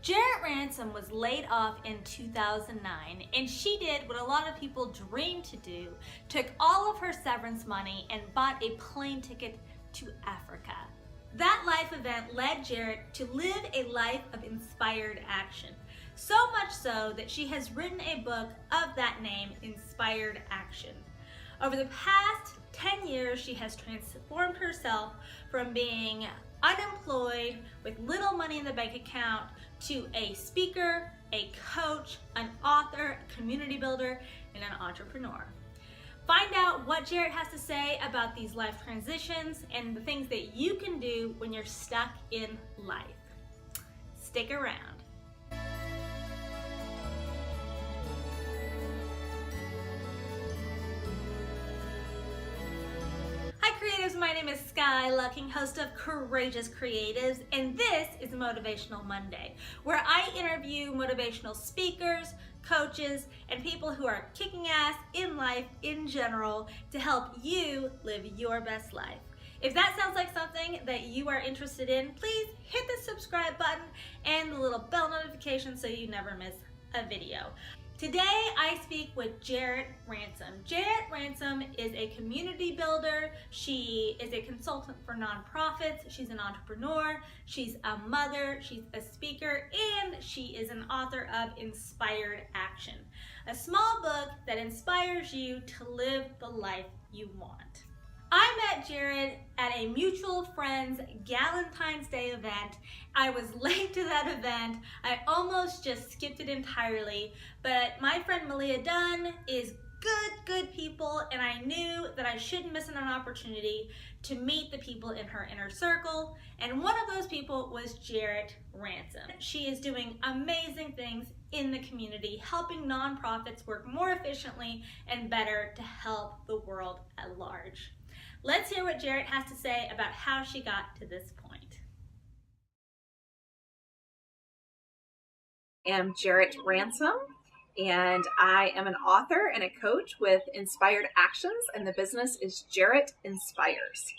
Jarrett Ransom was laid off in 2009, and she did what a lot of people dream to do, took all of her severance money and bought a plane ticket to Africa. That life event led Jarrett to live a life of inspired action, so much so that she has written a book of that name, Inspired Action. Over the past 10 years, she has transformed herself from being unemployed with little money in the bank account to a speaker, a coach, an author, a community builder, and an entrepreneur. Find out what Jarrett has to say about these life transitions and the things that you can do when you're stuck in life. Stick around. My name is Skye Lucking, host of Courageous Creatives, and this is Motivational Monday, where I interview motivational speakers, coaches, and people who are kicking ass in life in general to help you live your best life. If that sounds like something that you are interested in, please hit the subscribe button and the little bell notification so you never miss a video. Today, I speak with Jarrett Ransom. Jarrett Ransom is a community builder. She is a consultant for nonprofits. She's an entrepreneur. She's a mother. She's a speaker, and she is an author of Inspired Action, a small book that inspires you to live the life you want. I met Jarrett at a mutual friend's Galentine's Day event. I was late to that event. I almost just skipped it entirely, but my friend Malia Dunn is good people, and I knew that I shouldn't miss an opportunity to meet the people in her inner circle, and one of those people was Jarrett Ransom. She is doing amazing things in the community, helping nonprofits work more efficiently and better to help the world at large. Let's hear what Jarrett has to say about how she got to this point. I am Jarrett Ransom, and I am an author and a coach with Inspired Actions, and the business is Jarrett Inspires.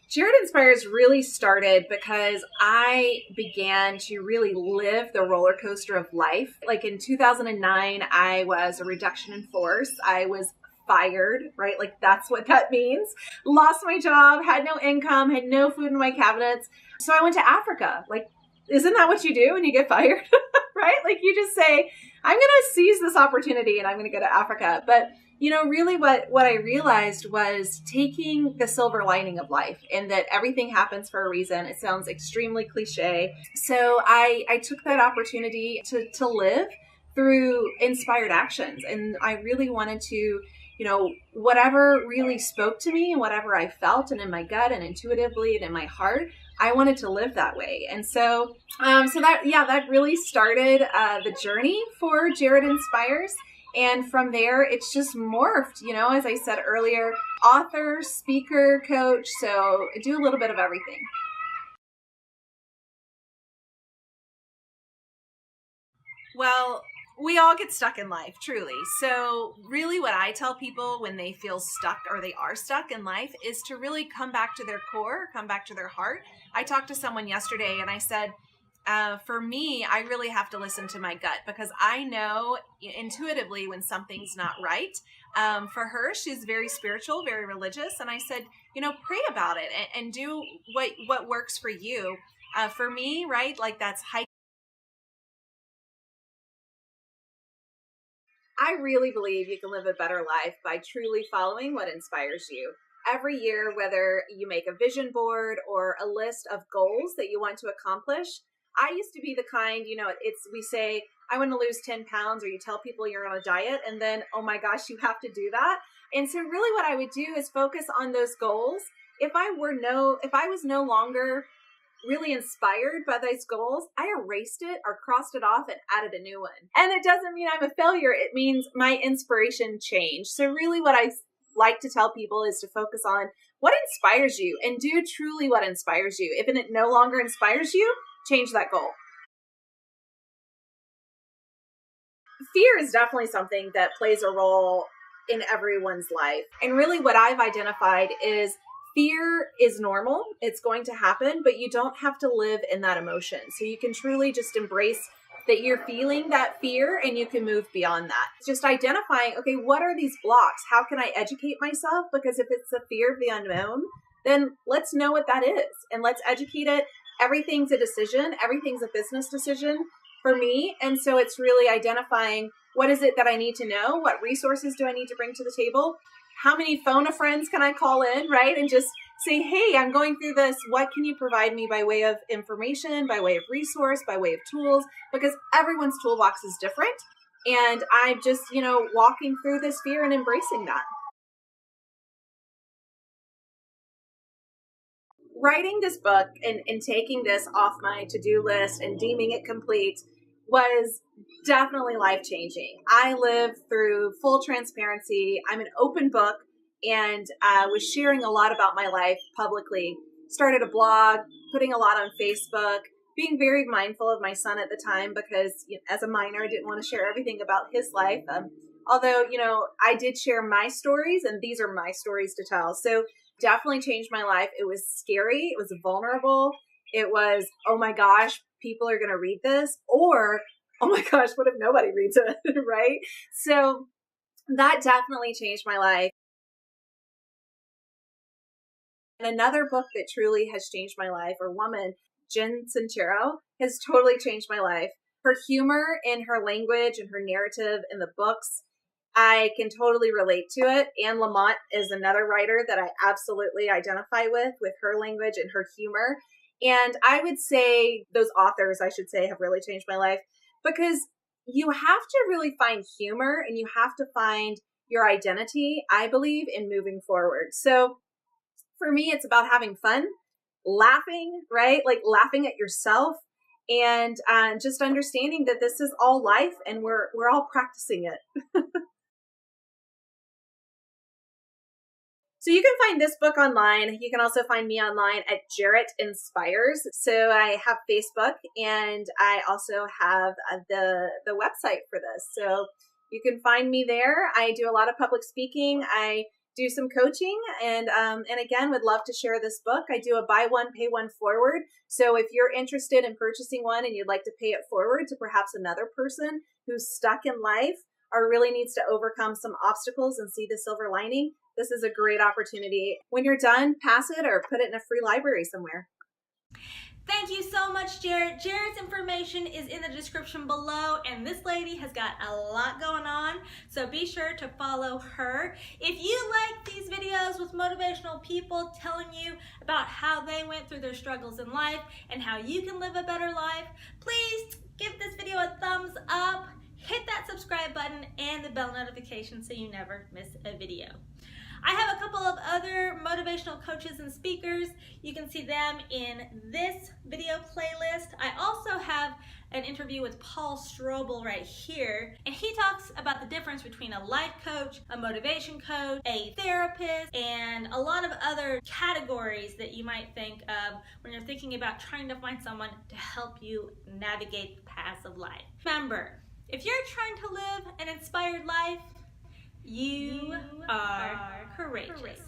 Jarrett Inspires really started because I began to really live the roller coaster of life. Like in 2009, I was a reduction in force. I was fired, right? Like that's what that means. Lost my job, had no income, had no food in my cabinets. So I went to Africa. Like, isn't that what you do when you get fired? Right? Like you just say, I'm going to seize this opportunity and I'm going to go to Africa. But really what I realized was taking the silver lining of life, and that everything happens for a reason. It sounds extremely cliche. So I took that opportunity to live through inspired actions. And I really wanted to, whatever really spoke to me and whatever I felt and in my gut and intuitively and in my heart, I wanted to live that way. And so that really started the journey for Jarrett Inspires. And from there, it's just morphed, as I said earlier, author, speaker, coach. So I do a little bit of everything. Well, we all get stuck in life, truly. So really what I tell people when they feel stuck or they are stuck in life is to really come back to their core, come back to their heart. I talked to someone yesterday and I said, for me, I really have to listen to my gut, because I know intuitively when something's not right. For her, she's very spiritual, very religious. And I said, pray about it and do what works for you. For me, right, like that's hiking. I really believe you can live a better life by truly following what inspires you. Every year, whether you make a vision board or a list of goals that you want to accomplish, I used to be the kind, we say, I want to lose 10 pounds, or you tell people you're on a diet, and then, oh my gosh, you have to do that. And so really what I would do is focus on those goals. If I was no longer really inspired by those goals, I erased it or crossed it off and added a new one. And it doesn't mean I'm a failure. It means my inspiration changed. So really what I like to tell people is to focus on what inspires you and do truly what inspires you. If it no longer inspires you, change that goal. Fear is definitely something that plays a role in everyone's life. And really what I've identified is fear is normal. It's going to happen, but you don't have to live in that emotion. So you can truly just embrace that you're feeling that fear and you can move beyond that. Just identifying, okay, what are these blocks? How can I educate myself? Because if it's the fear of the unknown, then let's know what that is and let's educate it. Everything's a decision. Everything's a business decision for me. And so it's really identifying what is it that I need to know? What resources do I need to bring to the table? How many phone a friends can I call in, right? And just say, hey, I'm going through this. What can you provide me by way of information, by way of resource, by way of tools? Because everyone's toolbox is different. And I'm just, walking through this fear and embracing that. Writing this book and taking this off my to-do list and deeming it complete was definitely life-changing. I live through full transparency. I'm an open book and was sharing a lot about my life publicly. Started a blog, putting a lot on Facebook, being very mindful of my son at the time because as a minor, I didn't want to share everything about his life. Although, I did share my stories and these are my stories to tell. So definitely changed my life. It was scary. It was vulnerable. It was, oh my gosh, people are going to read this, or, oh my gosh, what if nobody reads it, right? So that definitely changed my life. And another book that truly has changed my life, or woman, Jen Sincero, has totally changed my life. Her humor and her language and her narrative in the books, I can totally relate to it. Anne Lamott is another writer that I absolutely identify with her language and her humor. And I would say those authors, I should say, have really changed my life because you have to really find humor and you have to find your identity, I believe, in moving forward. So for me, it's about having fun, laughing, right? Like laughing at yourself and just understanding that this is all life and we're all practicing it. So you can find this book online. You can also find me online at Jarrett Inspires. So I have Facebook and I also have the website for this. So you can find me there. I do a lot of public speaking. I do some coaching and again, would love to share this book. I do a buy one, pay one forward. So if you're interested in purchasing one and you'd like to pay it forward to perhaps another person who's stuck in life or really needs to overcome some obstacles and see the silver lining, this is a great opportunity. When you're done, pass it or put it in a free library somewhere. Thank you so much, Jarrett. Jarrett's information is in the description below, and this lady has got a lot going on, so be sure to follow her. If you like these videos with motivational people telling you about how they went through their struggles in life and how you can live a better life, please give this video a thumbs up, hit that subscribe button and the bell notification so you never miss a video. I have a couple of other motivational coaches and speakers. You can see them in this video playlist. I also have an interview with Paul Strobel right here, and he talks about the difference between a life coach, a motivation coach, a therapist, and a lot of other categories that you might think of when you're thinking about trying to find someone to help you navigate the paths of life. Remember, if you're trying to live an inspired life, you are courageous.